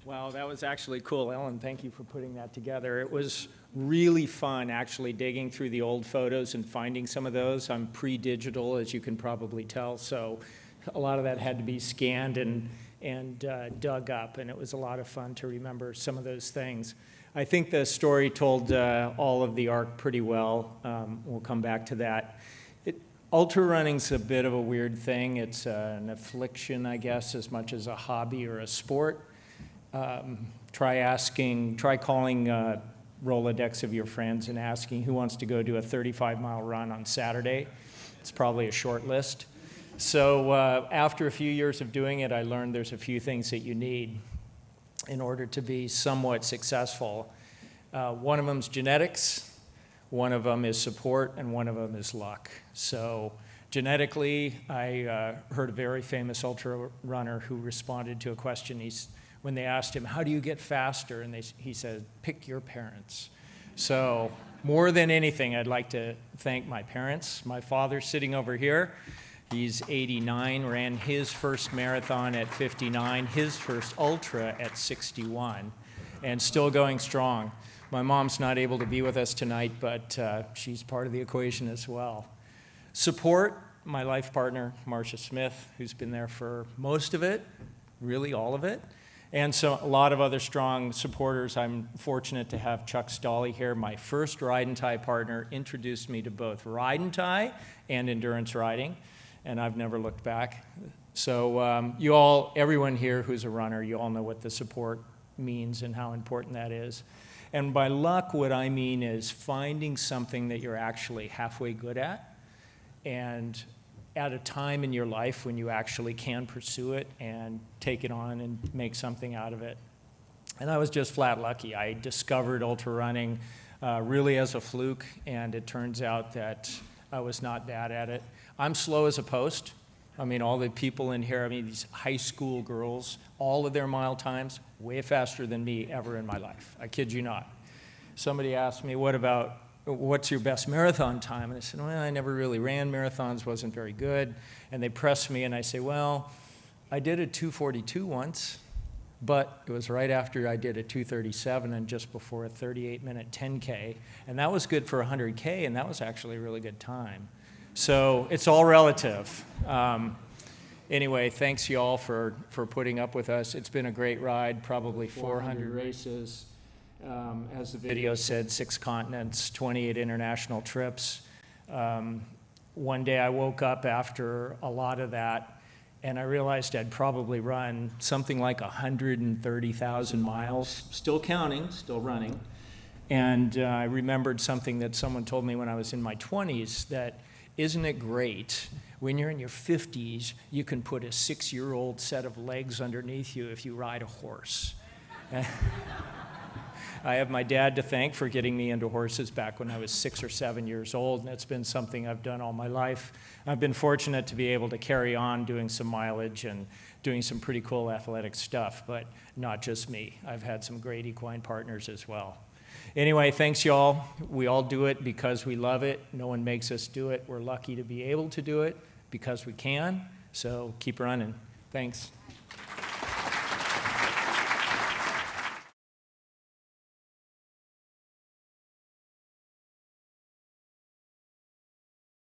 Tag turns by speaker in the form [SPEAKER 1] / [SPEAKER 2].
[SPEAKER 1] Wow, that was actually cool, Ellen. Thank you for putting that together. It was really fun actually digging through the old photos and finding some of those. I'm pre-digital, as you can probably tell, so a lot of that had to be scanned and dug up, and it was a lot of fun to remember some of those things. I think the story told all of the arc pretty well. We'll come back to that. Ultra running's a bit of a weird thing. It's an affliction, I guess, as much as a hobby or a sport. Try calling Rolodex of your friends and asking who wants to go do a 35-mile run on Saturday. It's probably a short list. So after a few years of doing it, I learned there's a few things that you need in order to be somewhat successful. One of them is genetics, one of them is support, and one of them is luck. So genetically, I heard a very famous ultra runner who responded to a question. When they asked him, how do you get faster? And he said, pick your parents. So more than anything, I'd like to thank my parents. My father's sitting over here. He's 89, ran his first marathon at 59, his first ultra at 61, and still going strong. My mom's not able to be with us tonight, but she's part of the equation as well. Support, my life partner, Marcia Smith, who's been there for most of it, really all of it. And so a lot of other strong supporters. I'm fortunate to have Chuck Stolley here. My first ride and tie partner introduced me to both ride and tie and endurance riding, and I've never looked back. So you all, everyone here who's a runner, you all know what the support means and how important that is. And by luck, what I mean is finding something that you're actually halfway good at, and at a time in your life when you actually can pursue it and take it on and make something out of it. And I was just flat lucky. I discovered ultra running really as a fluke, and it turns out that I was not bad at it. I'm slow as a post. I mean, all the people in here, these high school girls, all of their mile times, way faster than me ever in my life. I kid you not. Somebody asked me, what's your best marathon time? And I said, well, I never really ran marathons, wasn't very good. And they pressed me, and I say, well, I did a 2:42 once, but it was right after I did a 2:37 and just before a 38-minute 10K. And that was good for 100K, and that was actually a really good time. So it's all relative. Anyway, thanks you all for putting up with us. It's been a great ride, probably 400 races. As the video said, 6 continents, 28 international trips. One day I woke up after a lot of that, and I realized I'd probably run something like 130,000 miles, still counting, still running. And I remembered something that someone told me when I was in my 20s, that isn't it great when you're in your 50s, you can put a 6-year-old set of legs underneath you if you ride a horse. I have my dad to thank for getting me into horses back when I was 6 or 7 years old, and it's been something I've done all my life. I've been fortunate to be able to carry on doing some mileage and doing some pretty cool athletic stuff, but not just me. I've had some great equine partners as well. Anyway, thanks y'all. We all do it because we love it. No one makes us do it. We're lucky to be able to do it because we can, so keep running. Thanks.